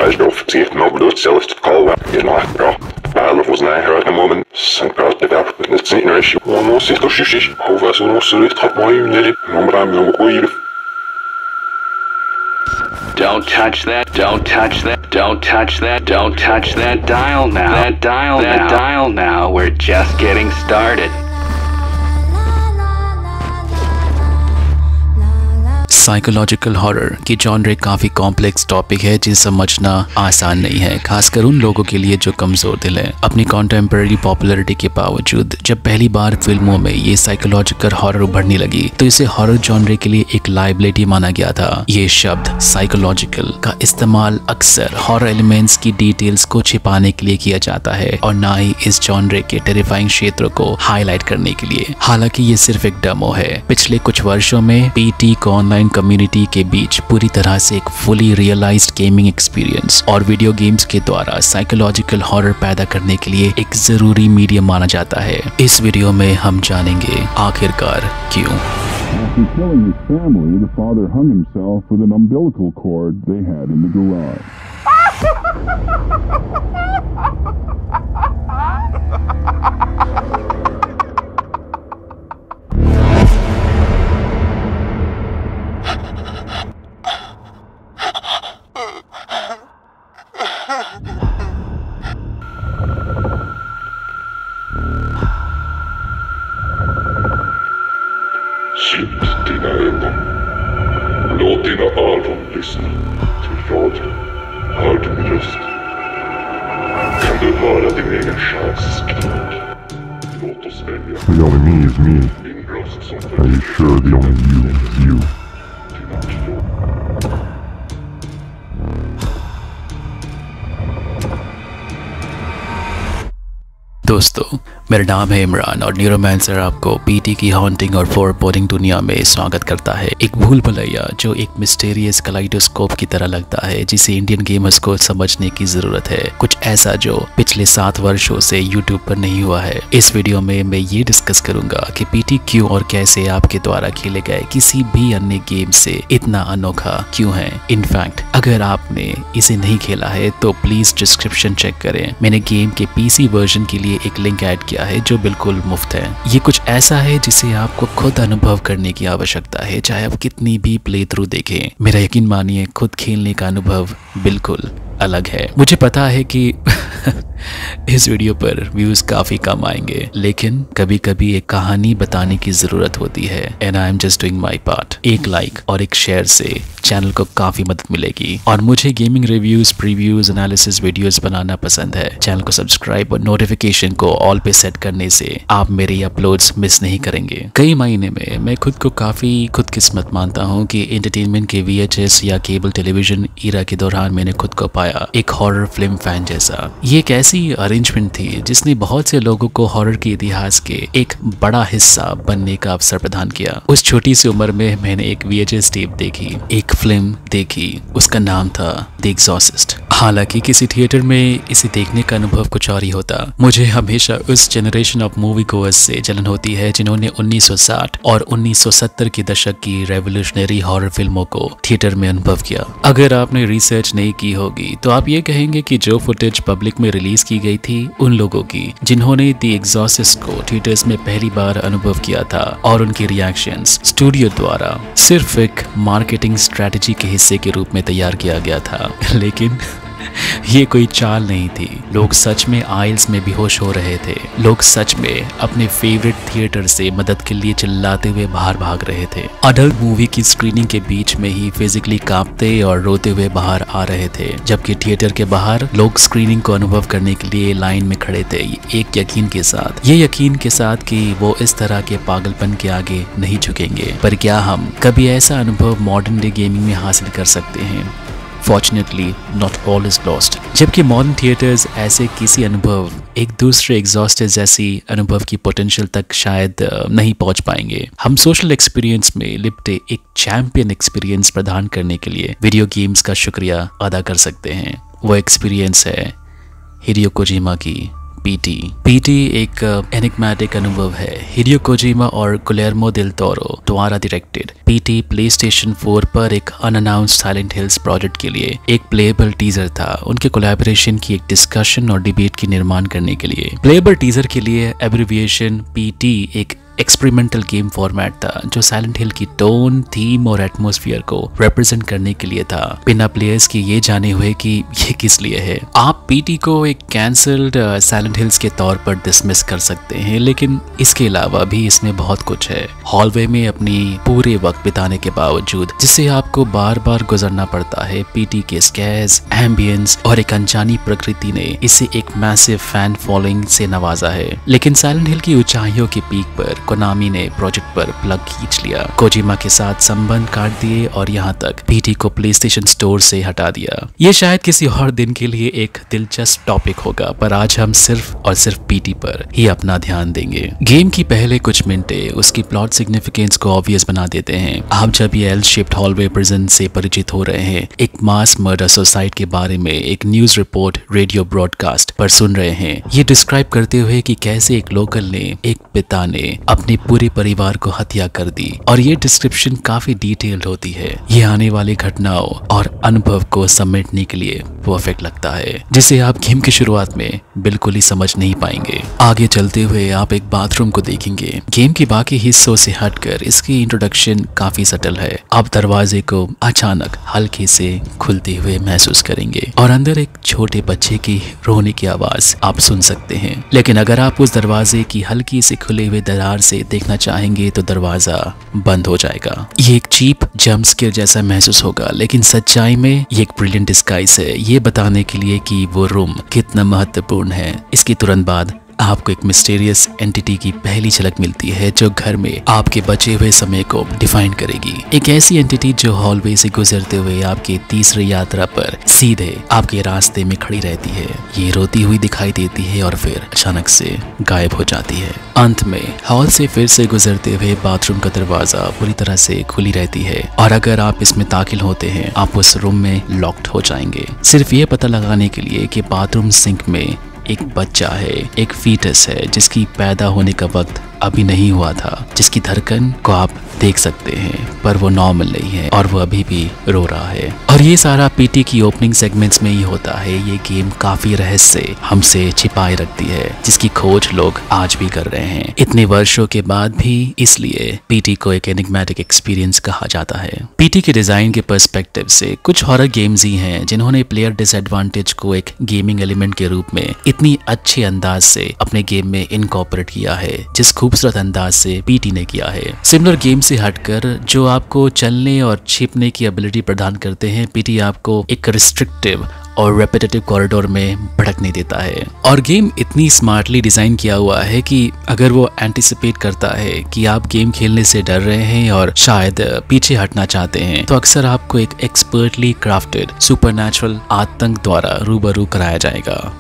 Als je officier naar bedoelt zelfs te kallen. Je lacht bro. Alle was naar haar een moment. Zijn praat de werk met het zijn issue. Ono zit er shushish. Hoe was ono zoiets gaat mooi nee. Nummer aan mijn goeie. Don't touch that, don't touch that, don't touch that, don't touch that dial now. That dial now. We're just getting started. Psychological horror की genre काफ़ी complex topic है जिसे समझना आसान नहीं है, खासकर उन लोगों के लिए जो कमज़ोर दिल हैं। अपनी कॉन्टेम्परेरी पॉपुलैरिटी के बावजूद जब पहली बार फिल्मों में ये साइकोलॉजिकल हॉरर उभरने लगी तो इसे हॉरर जॉनरे के लिए एक लाइबिलिटी माना गया था। ये शब्द साइकोलॉजिकल का इस्तेमाल अक्सर हॉरर एलिमेंट्स की डिटेल्स को छिपाने के लिए किया जाता है और ना ही इस जॉनरे के टेरिफाइंग क्षेत्रों को हाईलाइट करने के लिए। हालांकि ये सिर्फ एक डेमो है। पिछले कुछ वर्षों में पीटी को ऑनलाइन कम्युनिटी के बीच पूरी तरह से एक फुली रियलाइज्ड गेमिंग एक्सपीरियंस और वीडियो गेम्स के द्वारा साइकोलॉजिकल हॉरर पैदा करने के लिए एक जरूरी मीडियम माना जाता है। इस वीडियो में हम जानेंगे आखिरकार क्यों। After killing his family, the father hung himself with an umbilical cord they had in the garage. Slut dina ögon. Låt dina öron lyssna till radion. Hör du min röst? Kan du höra din egen själs skrik? Låt oss välja. The only me is me. Din röst som Are you sure the only you is you? dina klor. दोस्तों, मेरा नाम है इमरान और न्यूरोमैंसर आपको PT की haunting और फोरबोर्डिंग दुनिया में स्वागत करता है। एक भूल भुलैया जो एक मिस्टीरियस कलाइडोस्कोप की तरह लगता है जिसे इंडियन गेमर्स को समझने की जरूरत है। कुछ ऐसा जो पिछले 7 वर्षों से यूट्यूब पर नहीं हुआ है। इस वीडियो में मैं ये डिस्कस करूंगा कि पीटी क्यों और कैसे आपके द्वारा खेले गए किसी भी अन्य गेम से इतना अनोखा क्यों है। इनफैक्ट अगर आपने इसे नहीं खेला है तो प्लीज डिस्क्रिप्शन चेक करें। मैंने गेम के पीसी वर्जन के लिए एक लिंक ऐड किया है जो बिल्कुल मुफ्त है। ये कुछ ऐसा है जिसे आपको खुद अनुभव करने की आवश्यकता है, चाहे आप कितनी भी प्ले थ्रू देखें। मेरा यकीन मानिए, खुद खेलने का अनुभव बिल्कुल अलग है। मुझे पता है कि इस वीडियो पर व्यूज काफी कम आएंगे, लेकिन कभी कभी एक कहानी बताने की जरूरत होती है and I am just doing my part. एक लाइक और एक शेयर से चैनल को काफी मदद मिलेगी और मुझे gaming reviews, previews, analysis videos बनाना पसंद है। चैनल को सब्सक्राइब और नोटिफिकेशन को ऑल पे सेट करने से आप मेरी अपलोड्स मिस नहीं करेंगे। कई महीने में मैं खुद को काफी खुदकिस्मत मानता हूँ कि एंटरटेनमेंट के VHS या केबल टेलीविजन ईरा के दौरान मैंने खुद को पाया एक हॉरर फिल्म फैन जैसा। ये एक ऐसी अरेंजमेंट थी जिसने बहुत से लोगों को हॉरर के इतिहास के एक बड़ा हिस्सा बनने का अवसर प्रदान किया। उस छोटी सी उम्र में मैंने एक VHS टेप देखी, एक फिल्म देखी, उसका नाम था द एग्जॉर्सिस्ट। हालांकि किसी थिएटर में इसे देखने का अनुभव कुछ और ही होता। मुझे हमेशा उस जनरेशन ऑफ मूवी गोअर्स से जलन होती है जिन्होंने 1960 और 1970 के दशक की रेवोल्यूशनरी हॉरर फिल्मों को थिएटर में अनुभव किया। अगर आपने रिसर्च नहीं की होगी तो आप ये कहेंगे कि जो फुटेज पब्लिक में रिलीज की गई थी उन लोगों की जिन्होंने द एग्जॉर्सिस्ट को थिएटर्स में पहली बार अनुभव किया था और उनके रिएक्शंस स्टूडियो द्वारा सिर्फ एक मार्केटिंग स्ट्रेटजी के हिस्से के रूप में तैयार किया गया था। लेकिन ये कोई चाल नहीं थी। लोग सच में आइल्स में बेहोश हो रहे थे। लोग सच में अपने फेवरेट थिएटर से मदद के लिए चिल्लाते हुए बाहर भाग रहे थे। अडल्ट मूवी की स्क्रीनिंग के बीच में ही फिजिकली कांपते और रोते हुए बाहर आ रहे थे, जबकि थिएटर के बाहर लोग स्क्रीनिंग को अनुभव करने के लिए लाइन में खड़े थे एक यकीन के साथ। ये यकीन के साथ कि वो इस तरह के पागलपन के आगे नहीं झुकेंगे। पर क्या हम कभी ऐसा अनुभव मॉडर्न डे गेमिंग में हासिल कर सकते हैं? Fortunately, not all is lost। जबकि मॉडर्न थिएटर्स ऐसे किसी अनुभव, एक दूसरे एग्जॉस्टेड जैसी अनुभव की पोटेंशियल तक शायद नहीं पहुंच पाएंगे। हम सोशल एक्सपीरियंस में लिपटे एक चैंपियन एक्सपीरियंस प्रदान करने के लिए वीडियो गेम्स का शुक्रिया अदा कर सकते हैं। वो एक्सपीरियंस है हिडेयो कोजिमा की पीटी एक एनिग्मेटिक अनुभव है। हिडेयो कोजिमा और गुलेर्मो देल टोरो द्वारा डायरेक्टेड पीटी प्लेस्टेशन 4 पर एक अनअनाउंस्ड साइलेंट हिल्स प्रोजेक्ट के लिए एक प्लेएबल टीजर था। उनके कोलैबोरेशन की एक डिस्कशन और डिबेट की निर्माण करने के लिए प्लेएबल टीजर के लिए एब्रिविएशन पीटी एक एक्सपेरिमेंटल गेम फॉर्मेट था जो साइलेंट हिल की टोन, थीम और एटमॉस्फेयर को रिप्रेजेंट करने के लिए था, बिना प्लेयर्स के ये जाने हुए कि ये किस लिए है। आप पीटी को एक कैंसल्ड साइलेंट हिल्स के तौर पर डिसमिस कर सकते हैं, लेकिन इसके अलावा भी इसमें बहुत कुछ है। हॉलवे में अपनी पूरे वक्त बिताने के बावजूद जिससे आपको बार बार गुजरना पड़ता है, पीटी के स्कैर्स, एम्बियंस और एक अनजानी प्रकृति ने इसे एक मैसिव फैन फॉलोइंग से नवाजा है। लेकिन साइलेंट हिल की ऊंचाइयों के पीक पर कोनामी ने प्रोजेक्ट पर प्लग खींच लिया, कोजिमा के साथ संबंध काट दिए और यहाँ तक पीटी को प्लेस्टेशन स्टोर से हटा दिया। ये शायद किसी और दिन के लिए एक दिलचस्प टॉपिक होगा, पर आज हम सिर्फ और सिर्फ पीटी पर ही अपना ध्यान देंगे। गेम की पहले कुछ मिनटें उसकी प्लॉट सिग्निफिकेंस को ऑब्वियस बना देते हैं। आप जब ये एल शेप्ड हॉलवे प्रिजन से परिचित हो रहे हैं, एक मास मर्डर सुसाइड के बारे में एक न्यूज रिपोर्ट रेडियो ब्रॉडकास्ट पर सुन रहे हैं, ये डिस्क्राइब करते हुए कि कैसे एक लोकल ने, एक पिता ने अपने पूरे परिवार को हत्या कर दी, और ये डिस्क्रिप्शन काफी डिटेल्ड होती है। ये आने वाली घटनाओं और अनुभव को समेटने के लिए परफेक्ट लगता है, जिसे आप गेम की शुरुआत में बिल्कुल ही समझ नहीं पाएंगे। आगे चलते हुए आप एक बाथरूम को देखेंगे। गेम के बाकी हिस्सों से हटकर इसकी इंट्रोडक्शन काफी सटल है। आप दरवाजे को अचानक हल्के से खुलते हुए महसूस करेंगे और अंदर एक छोटे बच्चे की रोने की आवाज आप सुन सकते हैं। लेकिन अगर आप उस दरवाजे की हल्की से खुले हुए दरार से देखना चाहेंगे तो दरवाजा बंद हो जाएगा। ये एक चीप जंप स्केयर जैसा महसूस होगा, लेकिन सच्चाई में ये एक ब्रिलियंट डिस्गाइज है, ये बताने के लिए कि वो रूम कितना महत्वपूर्ण है। इसके तुरंत बाद आपको एक मिस्टीरियस एंटिटी की पहली झलक मिलती है जो घर में आपके बचे हुए समय को डिफाइन करेगी। एक ऐसी एंटिटी जो हॉलवे से गुजरते हुए आपकी तीसरी यात्रा पर सीधे आपके रास्ते में खड़ी रहती है। ये रोती हुई दिखाई देती है और फिर अचानक से गायब हो जाती है। अंत में हॉल से फिर से गुजरते हुए बाथरूम का दरवाजा पूरी तरह से खुली रहती है, और अगर आप इसमें दाखिल होते हैं आप उस रूम में लॉक्ड हो जाएंगे, सिर्फ ये पता लगाने के लिए कि बाथरूम सिंक में एक बच्चा है, एक फीटस है जिसकी पैदा होने का वक्त अभी नहीं हुआ था, जिसकी धड़कन को आप देख सकते हैं पर वो नॉर्मल नहीं है और वो अभी भी रो रहा है। और ये सारा पीटी की ओपनिंग सेगमेंट्स में ही होता है। ये गेम काफी रहस्य हमसे छिपाए रखती है, जिसकी खोज लोग आज भी कर रहे हैं इतने वर्षों के बाद भी। इसलिए पीटी को एक एनिग्मेटिक एक्सपीरियंस कहा जाता है। पीटी के डिजाइन के पर्सपेक्टिव से कुछ हॉरर गेम्स ही हैं जिन्होंने प्लेयर डिसएडवांटेज को एक गेमिंग एलिमेंट के रूप में इतनी अच्छे अंदाज से अपने गेम में इनकॉर्पोरेट किया है, जिस खूबसूरत अंदाज से पीटी ने किया है। सिमिलर गेम से हटकर जो आपको चलने और छिपने की एबिलिटी प्रदान करते हैं, पीटी आपको एक रिस्ट्रिक्टिव और रेपिटेटिव कॉरिडोर में भटकने देता है। और गेम इतनी स्मार्टली डिजाइन किया हुआ है कि अगर वो एंटिसिपेट करता है कि आप गेम खेलने से डर रहे हैं और शायद पीछे हटना चाहते हैं, तो अक्सर आपको एक एक्सपर्टली क्राफ्टेड सुपरनैचुरल आतंक द्वारा रूबरू कराया जाएगा।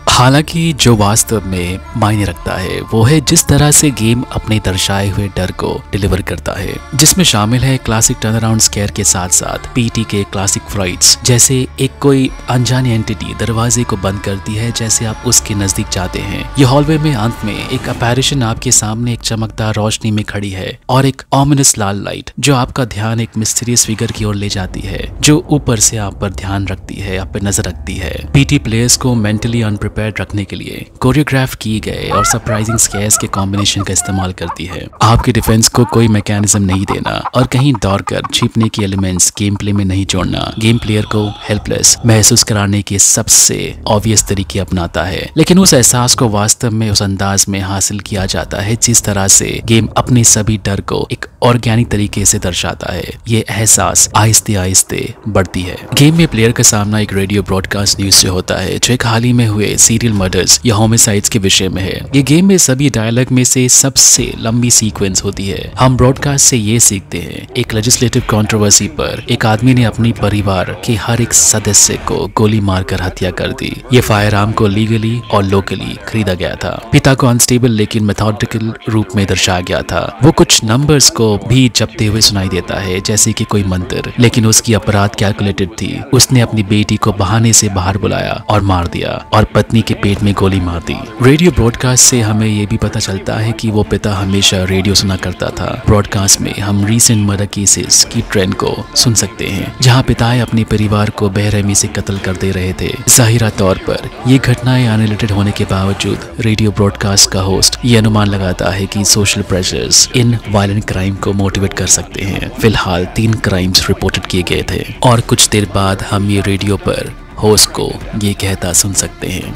हालांकि जो वास्तव में मायने रखता है वो है जिस तरह से गेम अपने दर्शाए हुए डर को डिलीवर करता है, जिसमें शामिल है क्लासिक टर्नअराउंड स्केयर के साथ साथ पीटी के क्लासिक फ्राइट्स, जैसे एक कोई अनजानी एंटिटी दरवाजे को बंद करती है जैसे आप उसके नजदीक जाते हैं। ये हॉलवे में अंत में एक अपैरिशन आपके सामने एक चमकदार रोशनी में खड़ी है और एक ऑमिनस लाल लाइट जो आपका ध्यान एक मिस्टीरियस फिगर की ओर ले जाती है, जो ऊपर से आप पर ध्यान रखती है, आप पर नजर रखती है। पीटी प्लेयर्स को मेंटली अनप्रिपेयर्ड रखने के लिए कोरियोग्राफ किए गए और सरप्राइजिंग स्केयर्स के कॉम्बिनेशन का इस्तेमाल करती है। आपके डिफेंस को कोई मैकेनिज्म नहीं देना और कहीं दौड़कर छिपने के एलिमेंट्स गेम प्ले में नहीं जोड़ना गेम प्लेयर को हेल्पलेस महसूस कराने के सबसे ऑब्वियस तरीके अपनाता है। लेकिन उस एहसास को वास्तव में उस अंदाज में हासिल किया जाता है जिस तरह से गेम अपने सभी डर को एक ऑर्गेनिक तरीके से दर्शाता है। ये एहसास आहिस्ते आहिस्ते बढ़ती है। गेम में प्लेयर का सामना एक रेडियो ब्रॉडकास्ट न्यूज से होता है जो एक हाल ही में हुए सीरियल मर्डर्स या होमिसाइड्स के विषय में है। ये गेम में सभी डायलॉग में से सबसे लंबी सीक्वेंस होती है। हम ब्रॉडकास्ट से ये सीखते हैं, एक लेजिस्लेटिव कंट्रोवर्सी पर एक आदमी ने अपनी परिवार के हर एक सदस्य को गोली मारकर हत्या कर दी। ये फायर आर्म को लीगली और लोकली खरीदा गया था। पिता को अनस्टेबल लेकिन मेथोडिकल रूप में दर्शाया गया था। वो कुछ नंबर्स को भी जपते हुए सुनाई देता है जैसे कि कोई मंत्र, लेकिन उसकी अपराध कैलकुलेटेड थी। उसने अपनी बेटी को बहाने से बाहर बुलाया और मार दिया और पत्नी के पेट में गोली मार दी। रेडियो ब्रॉडकास्ट से हमें ये भी पता चलता है कि वो पिता हमेशा रेडियो सुना करता था। ब्रॉडकास्ट में हम रीसेंट मर्डर केसेस की ट्रेंड को सुन सकते हैं, जहां पिताएं अपने परिवार को बेरहमी से कत्ल कर दे रहे थे। जाहिरा तौर पर ये घटनाएं अनरिलेटेड होने के बावजूद रेडियो ब्रॉडकास्ट का होस्ट ये अनुमान लगाता है कि सोशल प्रेशर्स इन वायलेंट क्राइम को मोटिवेट कर सकते हैं। फिलहाल 3 क्राइम्स रिपोर्टेड किए गए थे और कुछ देर बाद हम ये रेडियो पर होस्ट को ये कहता सुन सकते हैं,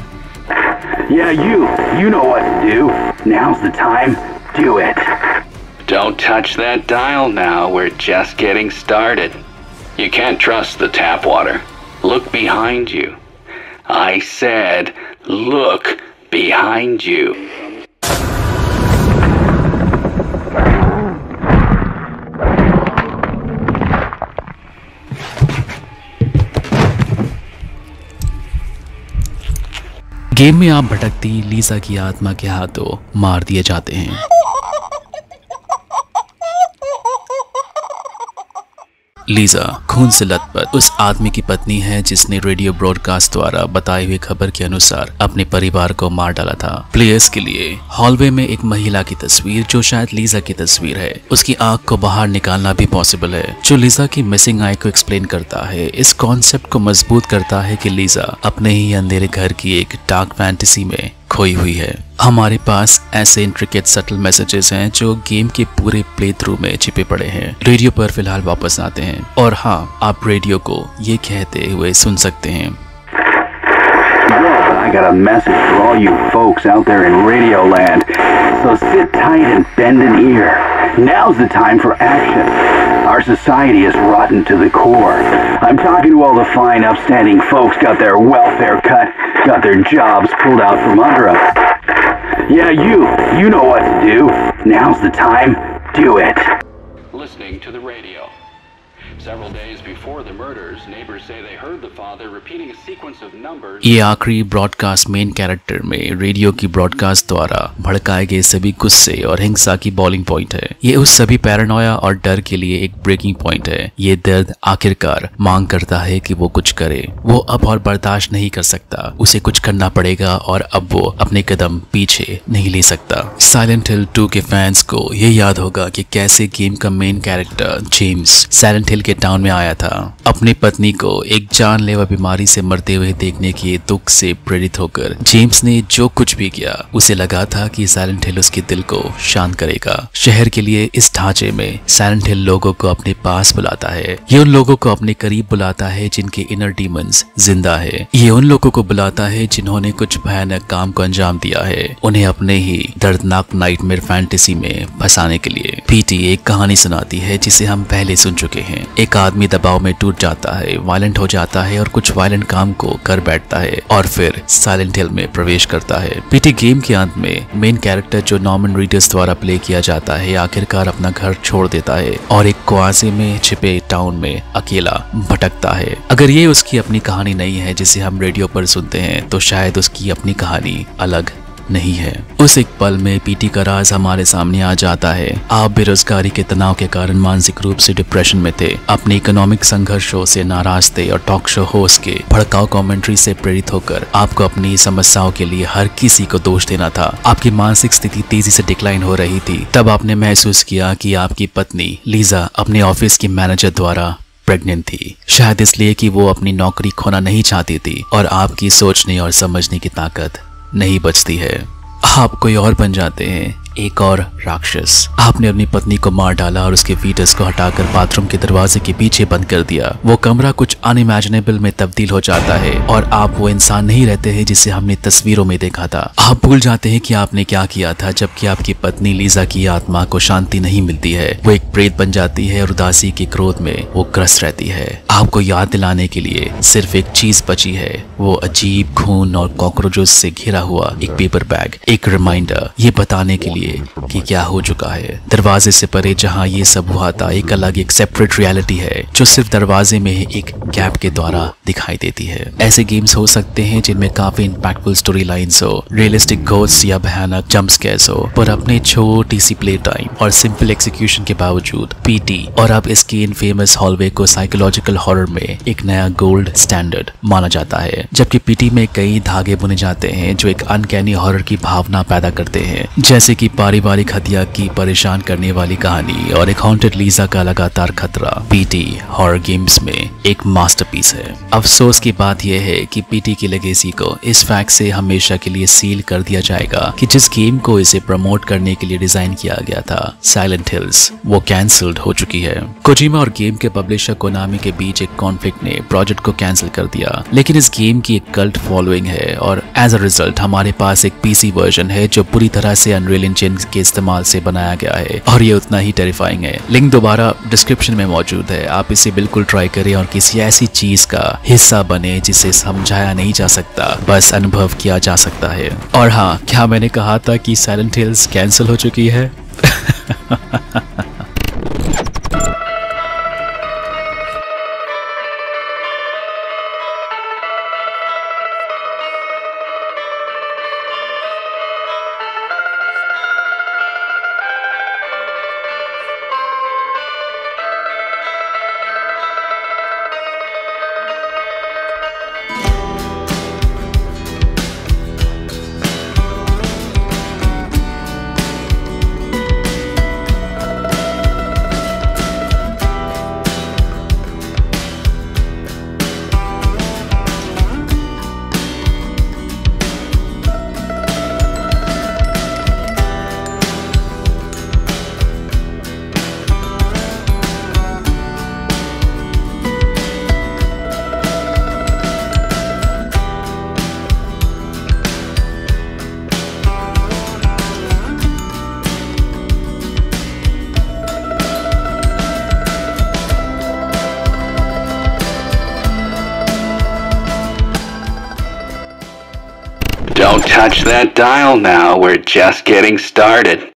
Yeah, you know what to do. Now's the time. Do it. Don't touch that dial now. We're just getting started. You can't trust the tap water. Look behind you. I said, look behind you. Game में आप भटकती Lisa की आत्मा के हाथों मार दिए जाते हैं। लीजा खून से लथपथ उस आदमी की पत्नी है जिसने रेडियो ब्रॉडकास्ट द्वारा बताई हुई खबर के अनुसार अपने परिवार को मार डाला था। प्लेयर्स के लिए हॉलवे में एक महिला की तस्वीर जो शायद लीजा की तस्वीर है, उसकी आंख को बाहर निकालना भी पॉसिबल है, जो लीजा की मिसिंग आई को एक्सप्लेन करता है। इस कॉन्सेप्ट को मजबूत करता है कि लीजा अपने ही अंधेरे घर की एक डार्क फैंटेसी में खोई हुई है। हमारे पास ऐसे इंट्रिकेट सटल मैसेजेस हैं जो गेम के पूरे प्ले थ्रू में छिपे पड़े हैं। रेडियो पर फिलहाल वापस आते हैं और हाँ, आप रेडियो को ये कहते हुए सुन सकते हैं, I got a message for all you folks out there in Radio Land. So sit tight and bend an ear. Now's the time for action. Our society is rotten to the core. I'm talking to all the fine, upstanding folks got their welfare cut, got their jobs pulled out from under them. Yeah, you know what to do. Now's the time. Do it. Listening to the radio. Several days before the murders, neighbors say they heard the father repeating a sequence of numbers. ये आखिरी broadcast main character में radio की broadcast द्वारा भड़काए गए सभी गुस्से और हिंसा की बॉलिंग पॉइंट है। ये उस सभी पैरानोया और डर के लिए एक ब्रेकिंग पॉइंट है। ये दर्द आखिरकार मांग करता है कि वो कुछ करे। वो अब और बर्दाश्त नहीं कर सकता, उसे कुछ करना पड़ेगा और अब वो अपने कदम पीछे नहीं ले सकता। साइलेंट हिल 2 के फैंस को ये याद होगा कि कैसे गेम का मेन कैरेक्टर जेम्स साइलेंट हिल टाउन में आया था। अपनी पत्नी को एक जानलेवा बीमारी से मरते हुए देखने के दुख से प्रेरित होकर जेम्स ने जो कुछ भी किया, उसे लगा था कि साइलेंट हिल उसके दिल को शांत करेगा। शहर के लिए इस ढांचे में साइलेंट हिल लोगों को अपने पास बुलाता है। ये उन लोगों को अपने करीब बुलाता है जिनके इनर डीमंस जिंदा है। ये उन लोगों को बुलाता है जिन्होंने कुछ भयानक काम को अंजाम दिया है, उन्हें अपने ही दर्दनाक नाइटमेयर फैंटेसी में फंसाने के लिए। पीटी एक कहानी सुनाती है जिसे हम पहले सुन चुके हैं। एक आदमी दबाव में टूट जाता है, वायलेंट हो जाता है और कुछ वायलेंट काम को कर बैठता है और फिर साइलेंट हिल में प्रवेश करता है। पीटी गेम के अंत में मेन कैरेक्टर जो नॉर्मन रीडर्स द्वारा प्ले किया जाता है आखिरकार अपना घर छोड़ देता है और एक कुआसे में छिपे टाउन में अकेला भटकता है। अगर ये उसकी अपनी कहानी नहीं है जिसे हम रेडियो पर सुनते हैं, तो शायद उसकी अपनी कहानी अलग नहीं है। उस एक पल में पीटी का राज हमारे सामने आ जाता है। आप बेरोजगारी के तनाव के कारण मानसिक रूप से डिप्रेशन में थे, अपने इकोनॉमिक संघर्षों से नाराज थे और टॉक शो होस्ट के भड़काऊ कमेंट्री से प्रेरित होकर आपको अपनी समस्याओं के लिए हर किसी को दोष देना था। आपकी मानसिक स्थिति तेजी से डिक्लाइन हो रही थी। तब आपने महसूस किया कि आपकी पत्नी लीजा अपने ऑफिस की मैनेजर द्वारा प्रेग्नेंट थी, शायद इसलिए कि वो अपनी नौकरी खोना नहीं चाहती थी और आपकी सोचने और समझने की ताकत नहीं बचती है। आप कोई और बन जाते हैं, एक और राक्षस। आपने अपनी पत्नी को मार डाला और उसके फीटस को हटाकर बाथरूम के दरवाजे के पीछे बंद कर दिया। वो कमरा कुछ अनइमेजिनेबल में तब्दील हो जाता है और आप वो इंसान नहीं रहते हैं जिसे हमने तस्वीरों में देखा था। आप भूल जाते हैं कि आपने क्या किया था, जबकि आपकी पत्नी लीजा की आत्मा को शांति नहीं मिलती है। वो एक प्रेत बन जाती है और उदासी के क्रोध में वो ग्रस्त रहती है। आपको याद दिलाने के लिए सिर्फ एक चीज बची है, वो अजीब खून और कॉकरोचेस से घिरा हुआ एक पेपर बैग, एक रिमाइंडर ये बताने के लिए कि क्या हो चुका है। दरवाजे से परे जहां ये सब हुआ था, एक अलग एक सेपरेट रियलिटी है जो सिर्फ दरवाजे में एक गैप के द्वारा दिखाई देती है। ऐसे गेम्स हो सकते हैं जिनमें काफी इंपैक्टफुल स्टोरी लाइन्स हो, रियलिस्टिक घोस्ट या भयानक जंप स्केयर्स हो, पर अपने छोटी सी प्ले टाइम और सिंपल एग्जीक्यूशन के बावजूद पीटी और अब इसकी इनफेमस हॉलवे को साइकोलॉजिकल हॉरर में एक नया गोल्ड स्टैंडर्ड माना जाता है। जबकि पीटी में कई धागे बुने जाते हैं जो एक अनकैनी हॉरर की भावना पैदा करते हैं, जैसे कि पारिवारिक हत्या की परेशान करने वाली कहानी और एक हॉन्टेड लीजा का लगातार खतरा। पीटी हॉरर गेम्स में एक मास्टरपीस है। अफसोस की बात यह है कि पीटी की लेगेसी को इस फैक्ट से हमेशा के लिए सील कर दिया जाएगा कि जिस गेम को इसे प्रमोट करने के लिए डिजाइन किया गया था, साइलेंट हिल्स, वो कैंसिल्ड हो चुकी है। कोजिमा और गेम के पब्लिशर कोनामी के बीच एक कॉन्फ्लिक्ट ने प्रोजेक्ट को कैंसिल कर दिया, लेकिन इस गेम की एक कल्ट फॉलोइंग है और एज अ रिजल्ट हमारे पास एक पीसी वर्जन है जो पूरी तरह से अनरियल इंजन के इस्तेमाल से बनाया गया है और ये उतना ही टेरिफाइंग है। लिंक दोबारा डिस्क्रिप्शन में मौजूद है, आप इसे बिल्कुल ट्राई करें और किसी ऐसी चीज का हिस्सा बने जिसे समझाया नहीं जा सकता, बस अनुभव किया जा सकता है। और हाँ, क्या मैंने कहा था कि साइलेंट हिल्स कैंसिल हो चुकी है? Don't touch that dial now, we're just getting started.